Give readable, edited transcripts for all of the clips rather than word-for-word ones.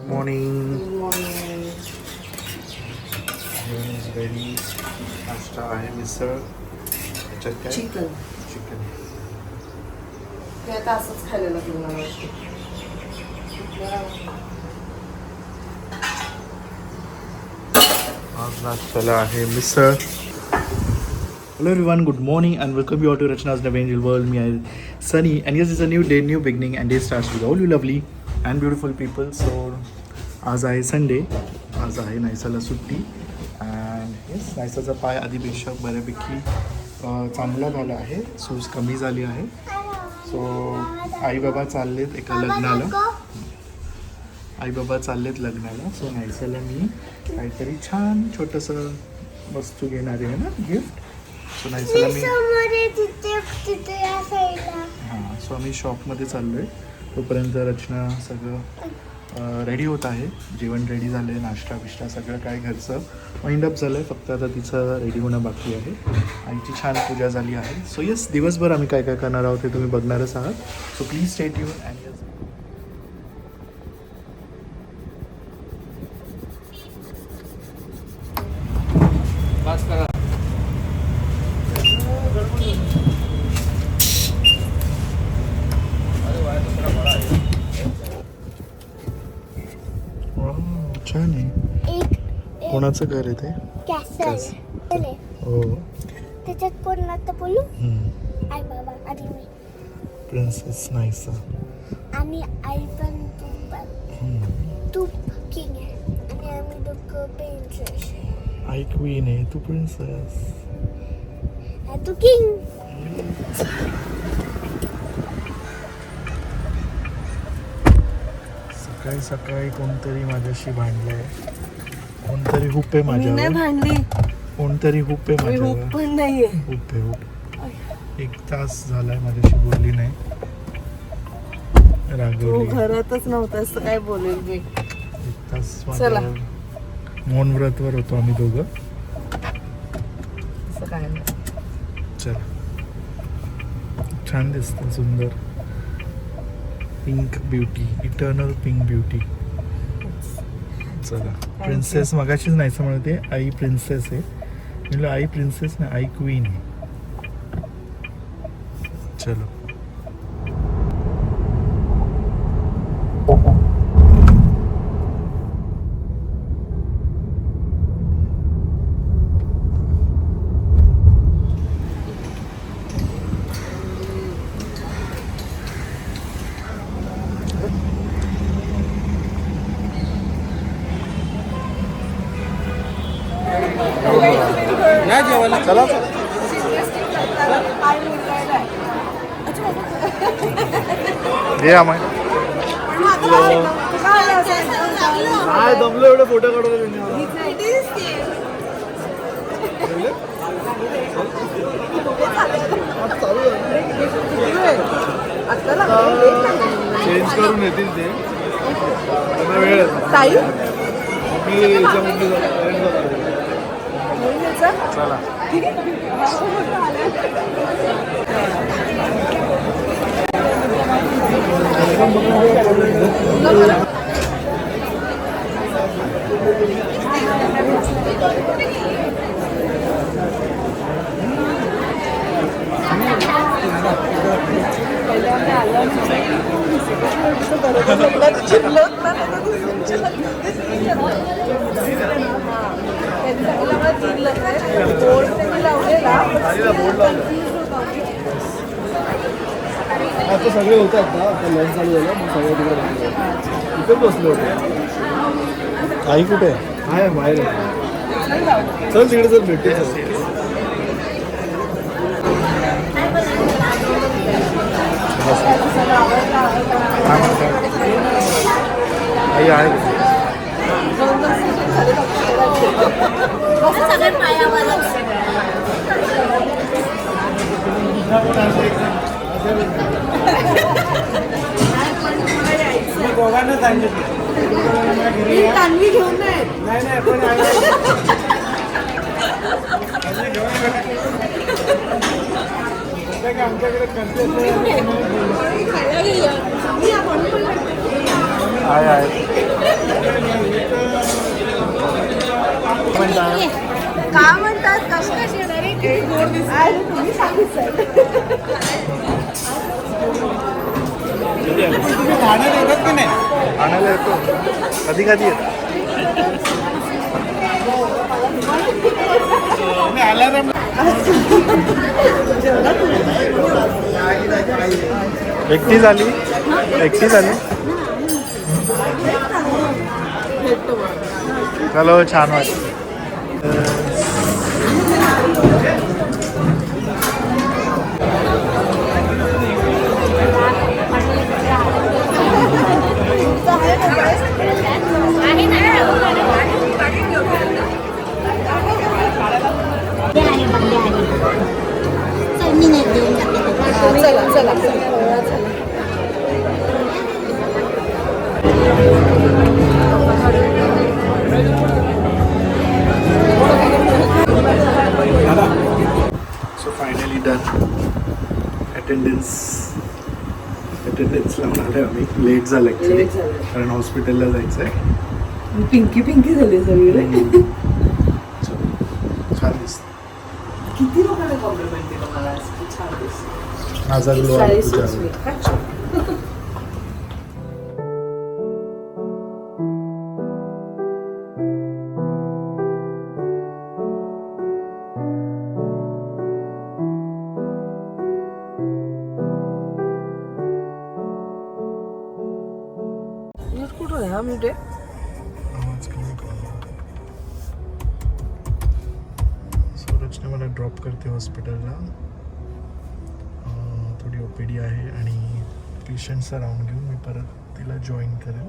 Morning. Good morning. जेवण is ready. नाश्ता आहे मिसळ. त्याच्यात काय चिकन चिकन. ते आता असंच खायला लागलं मला वाटतं. आज नाश्त्याला आहे मिसळ. Hello everyone, good morning and welcome you all to Rachna's Never Angel World. Me I Sunny and yes, it's a new day, new beginning and day starts with all you lovely and beautiful people. So आज आहे Sunday. आज आहे नायसाला सुट्टी and yes नायसाचा पाय आधीपेक्षा बऱ्यापैकी चांगला झाला आहे. सूज कमी झाली आहे. सो आई बाबा चाललेत एका लग्नाला. सो नायसाला मी काहीतरी छान छोटंसं वस्तू घेणार आहे ना, गिफ्ट. सो नायसाला मी हां सो आम्ही शॉपमध्ये चाललो आहे. तोपर्यंत रचना सगळं रेडी होत आहे. जेवण रेडी झालं आहे, नाश्ता बिष्टा सगळं काय घरचं वाइंडअप झालं आहे. फक्त आता तिचं रेडी होणं बाकी आहे. आईची छान पूजा झाली आहे. सो येस, दिवसभर आम्ही काय काय करणार आहोत ते तुम्ही बघणारच आहात. So please stay tune and yes. छान आहे. कोणाचं घर आहे ते? कॅसल. हो. त्याच्यात कोण आता बोलू? आई बाबा आणि मी. प्रिन्सेस नायसा. आणि आई पण तू किंग आहे आणि आम्ही दोघं प्रिन्सेस. आई क्वीन आहे, तू प्रिन्सेस. तू किंग. सकाळी सकाळी कोणतरी माझ्याशी भांडलंय. कोणतरी हुप आहे मी नाही माझ्यावर. भांडली. कोणतरी हुप आहे मी माझ्यावर. हुप पण नाहीये. हुप आहे हुप. 1 तास झालाय माझ्याशी बोलली नाही. तू रागवली. घरातच नव्हता असं काय बोलेल मी. 1 तास चला. मौन व्रतवर होतो आम्ही दोघं. असं काय नाही. चला. छान दिसतं, सुंदर. Pink beauty, eternal pink beauty. चला. प्रिन्सेस मगाशीच नाहीचं म्हणते आई प्रिन्सेस आहे. म्हणलं आई प्रिन्सेस नाही, आई क्वीन आहे. चलो. चला हे आम्हाला काय दमलो एवढे फोटो काढवले चेंज करून येतील ते. वेळ चला. आता सगळे होतात ना, आता लंच चालू झालं मग सगळे तिकडे बसले होते. आई कुठे आहे? बाहेर आहे. चल तिकडे चल भेटते. आई आहे. दोघांना सांगितलं. कानवी घेऊन नाही. नाही पण आमच्याकडे आहे. आणायला येतो कधी कधी येतो. एकटी झाली चलो छान वाटतं. चला सो फायनली डन. अटेंडन्स लावून आलो आम्ही. लेट झालं ॲक्च्युली कारण हॉस्पिटलला जायचं आहे. पिंकी झाली सगळीकडे. छान दिसत. किती लोकांना कॉम्प्लिमेंट दिलं मला आज. छान दिसत. माझा ग्लो आहे तुझ्यावर. कुठं आहे हा मिनिटे. सूरजने मला ड्रॉप करते हॉस्पिटलला. थोडी ओपीडी आहे आणि पेशंटचा राऊंड घेऊन मी परत तिला जॉईन करेल.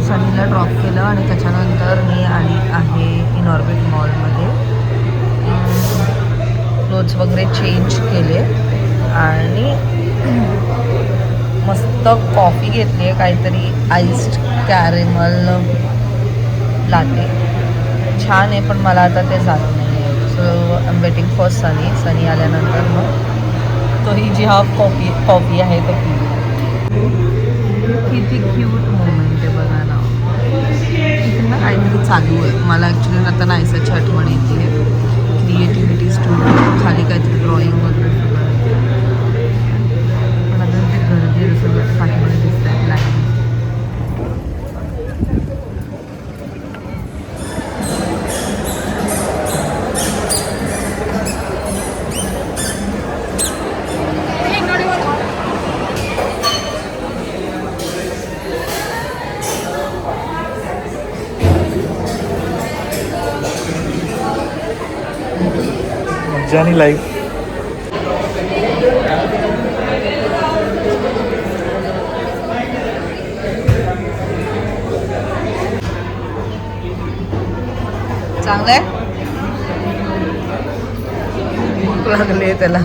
सनीला ड्रॉप केलं आणि त्याच्यानंतर मी आली आहे इनऑर्बिट मॉलमध्ये. क्लोथ्स वगैरे चेंज केले आणि मस्त कॉफी घेतली आहे. काहीतरी आईस्ड कॅरेमल लाटे छान आहे पण मला आता ते जात नाही आहे. So I am waiting for Sunny आल्यानंतर मग तो ही जी हाफ कॉफी आहे तो पी. किती क्यूट मोमेंट आहे बघा ना. इथे ना काहीतरी चालू आहे. मला ॲक्च्युली आता नायसाची आठवण येते. क्रिएटिव्हिटी स्टुडिओ खाली काहीतरी ड्रॉइंग वगैरे पण आता ते गर्दी सगळं पाठीमध्ये दिसत आहे. लाईन मज्जा आणि लाईफ. चांगलं आहे. भूक लागली आहे त्याला.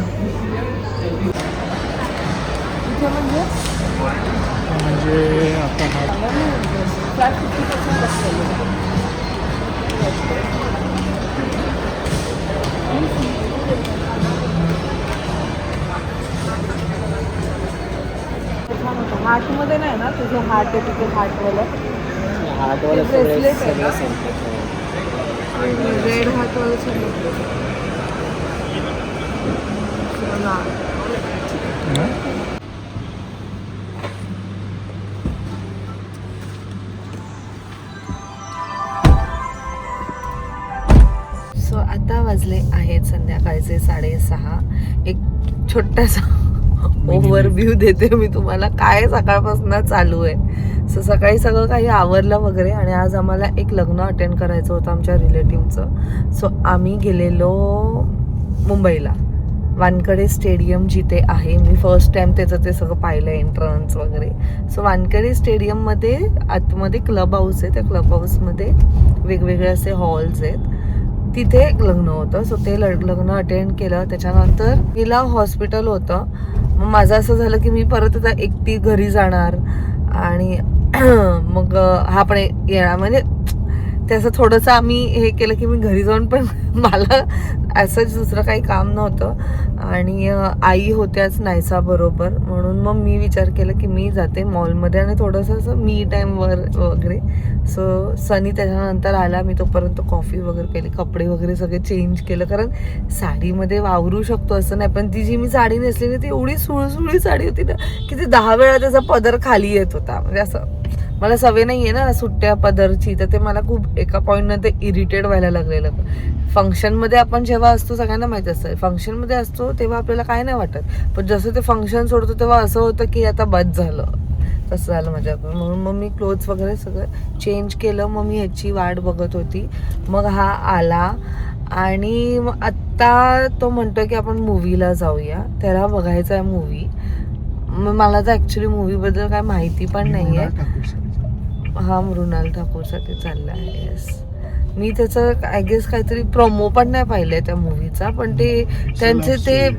म्हणजे आता हार्टमध्ये नाही ना तुझे हार्ट आहे तिथे हार्टवालं ब्रेसलेट आहे ना. रेड हार्टवालं सो आता वाजले आहेत संध्याकाळचे 6:30. एक छोटासा ओव्हरव्ह्यू देते मी तुम्हाला काय सकाळपासून चालू आहे. सो सकाळी सगळं काही आवरलं वगैरे आणि आज आम्हाला एक लग्न अटेंड करायचं होतं आमच्या रिलेटिव्हचं. सो आम्ही गेलेलो मुंबईला वानखेडे स्टेडियम जिथे आहे. मी फर्स्ट टाइम त्याचं ते सगळं पाहिलं एंट्रन्स वगैरे. सो वानखेडे स्टेडियममध्ये आतमध्ये क्लब हाऊस आहे. त्या क्लब हाऊसमध्ये वेगवेगळे असे हॉल्स आहेत. तिथे एक लग्न होतं. सो ते लग्न अटेंड केलं. त्याच्यानंतर तिला हॉस्पिटल होतं. मग माझं असं झालं की मी परत आता एकटी घरी जाणार आणि मग हा पण येणार. म्हणजे त्याचं थोडंसं आम्ही हे केलं की मी घरी जाऊन पण मला असंच दुसरं काही काम नव्हतं आणि आई होत्याच नाहीसा बरोबर, म्हणून मग मी विचार केला की मी जाते मॉलमध्ये आणि थोडंसं असं मी टाईमवर वगैरे. सो सनी त्याच्यानंतर आला, मी तोपर्यंत कॉफी वगैरे पेली, कपडे वगैरे सगळे चेंज केलं, कारण साडीमध्ये वावरू शकतो असं नाही, पण ती जी मी साडी नेसलेली ती एवढी सुळसुळी साडी होती ना की ती 10 वेळा त्याचा पदर खाली येत होता. म्हणजे असं मला सवय नाही आहे ना सुट्ट्या पदरची, तर ते मला खूप एका पॉईंटनंतर इरिटेट व्हायला लागलेलं. फंक्शनमध्ये आपण जेव्हा असतो सगळ्यांना माहीत असतं, फंक्शनमध्ये असतो तेव्हा आपल्याला काय नाही वाटत, पण जसं ते फंक्शन सोडतो तेव्हा असं होतं की आता बस झालं. तसं झालं माझ्याकडून, म्हणून मग मी क्लोथ्स वगैरे सगळं चेंज केलं. मग मी ह्याची वाट बघत होती, मग हा आला आणि मग आत्ता तो म्हणतोय की आपण मूवीला जाऊया, त्याला बघायचा आहे मूवी. मग मला तर ॲक्च्युली मूवीबद्दल काय माहिती पण नाही आहे. हा मृणाल ठाकूरसाठी चालला आहे. येस, मी त्याचं आय गेस काहीतरी प्रोमो पण नाही पाहिलंय त्या मूवीचा, पण ते त्यांचे ते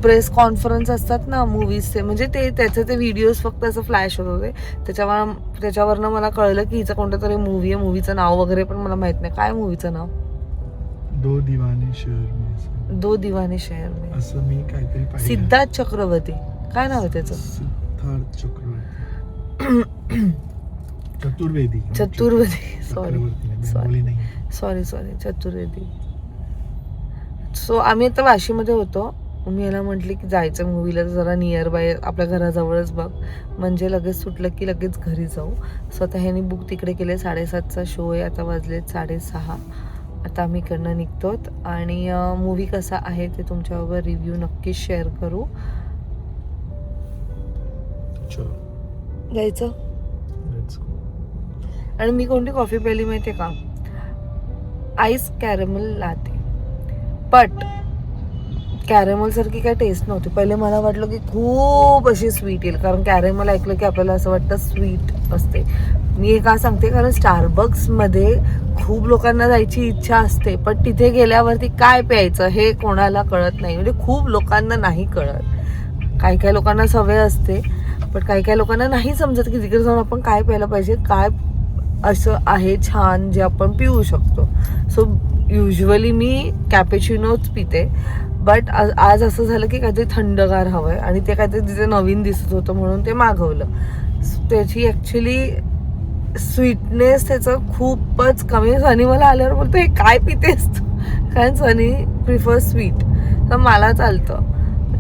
प्रेस कॉन्फरन्स असतात ना मूवीजचे, म्हणजे ते त्याचे ते व्हिडिओज फक्त असं फ्लॅश होत होते. त्याच्यावरनं मला कळलं की हिचं कोणतं तरी मूवी आहे. मूवीचं नाव वगैरे पण मला माहित नाही. काय मूवीचं नाव? दो दिवाने शहर में. दो दिवाने शहर में. असं मी काहीतरी पाहिलं. सिद्धार्थ चक्रवर्ती, काय नाव आहे त्याचं? सिद्धार्थ चक्रवर्ती. चतुर्वेदी. सॉरी चतुर्वेदी. सो आम्ही आता वाशीमध्ये होतो. मी याला म्हटले की जायचं मूवीला, जरा नियर बाय आपल्या घराजवळच बघ, म्हणजे लगेच सुटलं की लगेच घरी जाऊ. स्वतः ह्यानी बुक तिकडे केले. 7:30चा शो आहे, आता वाजलेत 6:30. आता आम्ही इकडनं निघतोत आणि मूवी कसा आहे ते तुमच्याबरोबर रिव्ह्यू नक्कीच शेअर करू. जायचं. आणि मी कोणती कॉफी प्यायली माहिती आहे का? Ice caramel latte, but caramel सारखी काय टेस्ट नव्हती. पहिले मला वाटलं की खूप अशी स्वीट येईल, कारण कॅरेमल ऐकलं की आपल्याला असं वाटतं स्वीट असते. मी हे का सांगते, कारण स्टारबक्समध्ये खूप लोकांना जायची इच्छा असते, पण तिथे गेल्यावरती काय प्यायचं हे कोणाला कळत नाही. म्हणजे खूप लोकांना नाही कळत. काही लोकांना सवय असते, पण काही लोकांना नाही समजत की तिकडे जाऊन आपण काय प्यायला पाहिजे, काय असं आहे छान जे आपण पिऊ शकतो. सो युजली मी कॅपेचिनोच पिते, बट आज असं झालं की काहीतरी थंडगार हवं आहे आणि ते काहीतरी तिथे नवीन दिसत होतं म्हणून ते मागवलं. त्याची ॲक्च्युली स्वीटनेस त्याचं खूपच कमी. सनी मला आल्यावर बोलतो हे काय पितेस तू, कारण सनी प्रिफर स्वीट, तर मला चालतं.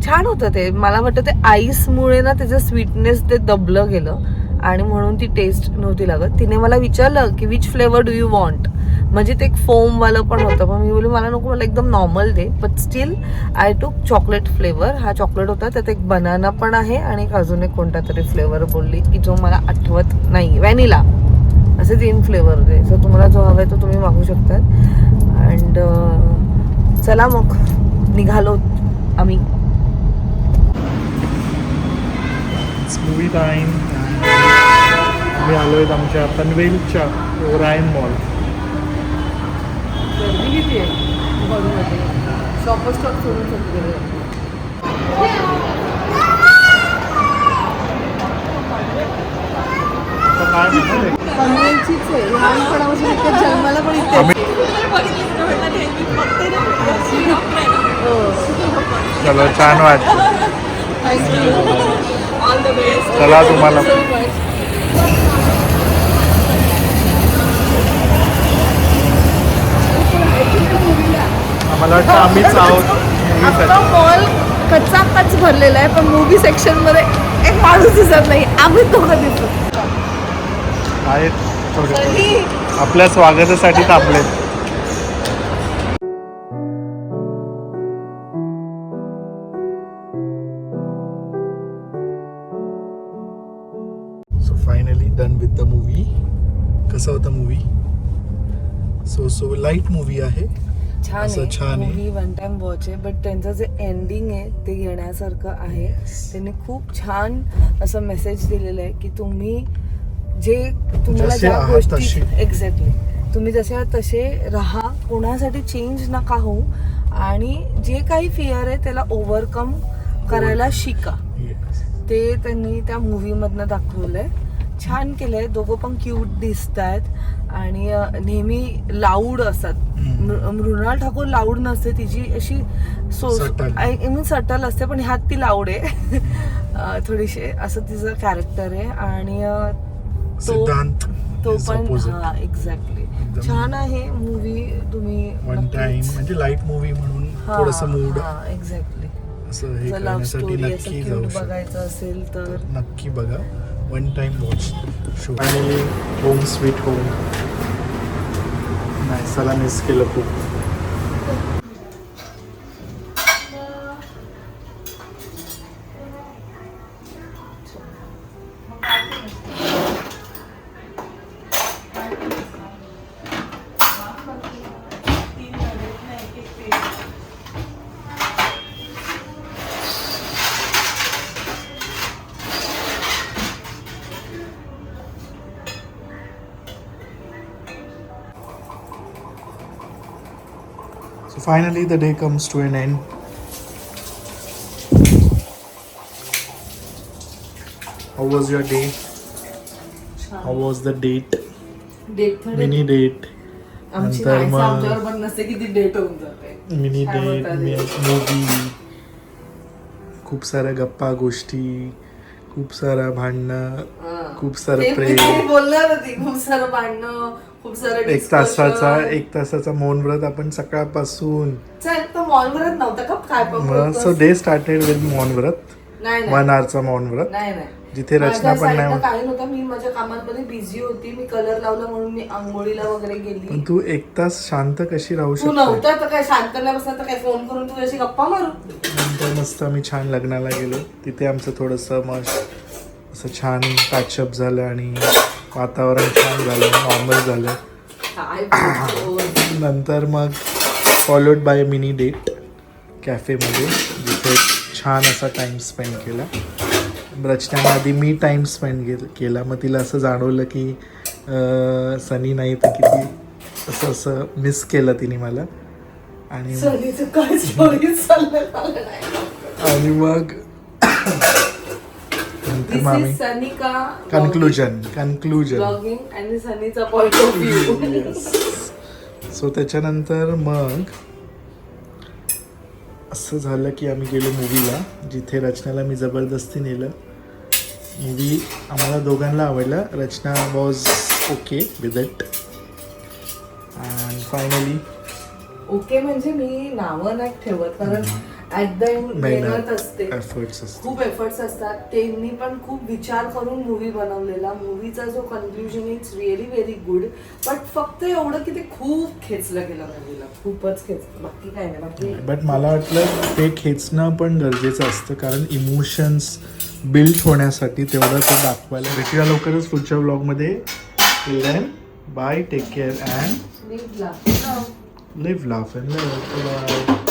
छान होतं ते. मला वाटतं ते आईसमुळे ना त्याचं स्वीटनेस ते दबलं गेलं आणि म्हणून ती टेस्ट नव्हती लागत. तिने मला विचारलं की which flavour do you want, म्हणजे ते एक फोमवालं पण होतं, पण मी बोलली मला नको, मला एकदम normal they. But still I टूक चॉकलेट फ्लेवर. हा चॉकलेट होता, त्यात एक बनाना पण आहे आणि एक अजून एक कोणता तरी फ्लेवर बोलली की जो मला आठवत नाही, व्हॅनिला, असे 3 फ्लेवर दे. सो तुम्हाला जो हवा आहे तो तुम्ही मागू शकतात. अँड चला मग निघालो आम्ही. Movie time. आम्ही आलो आहेत आमच्या पनवेलच्या ओरायन मॉल. गर्दी किती आहे मॉलमध्ये, शॉप सोडून शकतो. पनवेलचीच आहे, लहानपणापासून इथे जन्माला पण इथे. चला छान वाटतं. चला तुम्हाला आम्हाला वाटतं आम्हीच आहोत. मॉल कच्चा भरलेला आहे, पण मूवी सेक्शन मध्ये एक माणूस दिसत नाही. आम्ही दोघं दिसतो. आहेत थोडे आपल्या स्वागतासाठी थांबलेत. So finally done with the movie. कसा होता मूवी? सो लाईट मूवी आहे, छान असं छान आहे. मूवी वन टाइम वॉच आहे, बट त्यांचं जे एंडिंग आहे ते घेण्यासारखं आहे. त्यांनी खूप छान असं मेसेज दिलेलं आहे की तुम्ही जे तुम्हाला ज्या गोष्टी एक्झॅक्टली तुम्ही जसे आहात तसे राहा, कोणासाठी चेंज नका होऊ, आणि जे काही फिअर आहे त्याला ओव्हरकम करायला शिका. ते त्यांनी त्या मूवीमधनं दाखवलंय. छान केलंय, दोघं पण क्यूट दिसत आहेत आणि नेहमी लाऊड असतात. मृणाल ठाकूर लाऊड नसते, तिची अशी Subtle. सटल असते, पण ह्यात ती लाऊड आहे. थोडीशी असं तिचं कॅरेक्टर आहे आणि सिद्धांत तो is पण opposite. हा एक्झॅक्टली छान आहे मूवी. तुम्ही वन टाइम म्हणजे लाईट मूवी म्हणून थोडंसं मूड एक्झॅक्टली असं हे लव्ह करण्यासाठी स्टोरी असं नक्की जाऊ क्यूट शकतो. बघायचं असेल तर नक्की बघा, वन टाइम वॉच शो. आणि होम स्वीट होम नाही, चला मिस केलं खूप. So finally the day comes to an end. How was your day? How was the date? Date Mini date. आमची नंतर नाहीसं मग- आमच्यावर पण नसते की ती डेट होऊन जाते. मिनी काय डेट, म्हणतात? मूवी, खूप साऱ्या गप्पा गोष्टी, खूप सारा भांडणं, खूप ते सारं मी प्रेम. बोलणार होती, खूप सारं भांडणं, खूप सारं एक तासाचा मौन व्रत आपण सकाळपासून. चल तो मॉलवरच नव्हता का काय पण सो बोलतोस? डे स्टार्टेड विथ मौन व्रत, नाही 1 hourचा मौन व्रत, नाही जिथे रचना माझ्या पण नाही साईडनं होत. काही नव्हतं. मी माझ्या कामांमध्ये बिझी होती. मी कलर लावला म्हणून मी आंघोळीला वगैरे गेली. पण तू 1 तास शांत कशी राहू तू शकते? नव्हता तर काय शांत नाही बसणार तर काय फोन करून तू अशी गप्पा मारू? नंतर मस्त आम्ही छान लग्नाला गेलो. तिथे आमचं थोडंसं मग असं छान पॅचअप झालं आणि वातावरण छान झालं, नॉर्मल झालं. काय बोलतोस? नंतर मग फॉलोड बाय मिनी डेट कॅफेमध्ये, जिथे छान असा टाईम स्पेंड केला. रचनेने आधी मी टाईम स्पेंड केला. मग तिला असं जाणवलं की सनी नाही तर किती असं मिस केलं तिने मला. आणि सनीचं काय story चाललं मला नाही. आणि मग नंतर मग This आम्ही is सनी का कन्क्लुजन ब्लॉगिंग आणि सनीचा पॉइंट ऑफ व्ह्यू. सो त्याच्यानंतर मग असं झालं की आम्ही गेलो मूवीला, जिथे रचनाला मी जबरदस्ती नेलं. मूवी आम्हाला दोघांना आवडला. Rachna was okay with it and finally okay म्हणजे मी नावं नाही ठेवत, कारण ऍट द एंड मेहनत असते, एफर्ट्स असतात. खूप एफर्ट्स असतात. त्यांनी पण खूप विचार करून मूवी बनवलेला. मूवीचा जो conclusion it's really very good. But फक्त एवढं की ते खूप खेचलं गेलं मूवीला, खूपच खेचलं, बाकी काय नाही. बाकी बट मला वाटलं ते खेचणं पण गरजेचं असतं, कारण इमोशन्स बिल्ड होण्यासाठी तेवढं ते दाखवायला. भेटूया लवकरच पुढच्या व्लॉगमध्ये. Till then bye, take care and नीट ला live, laugh and love. Bye.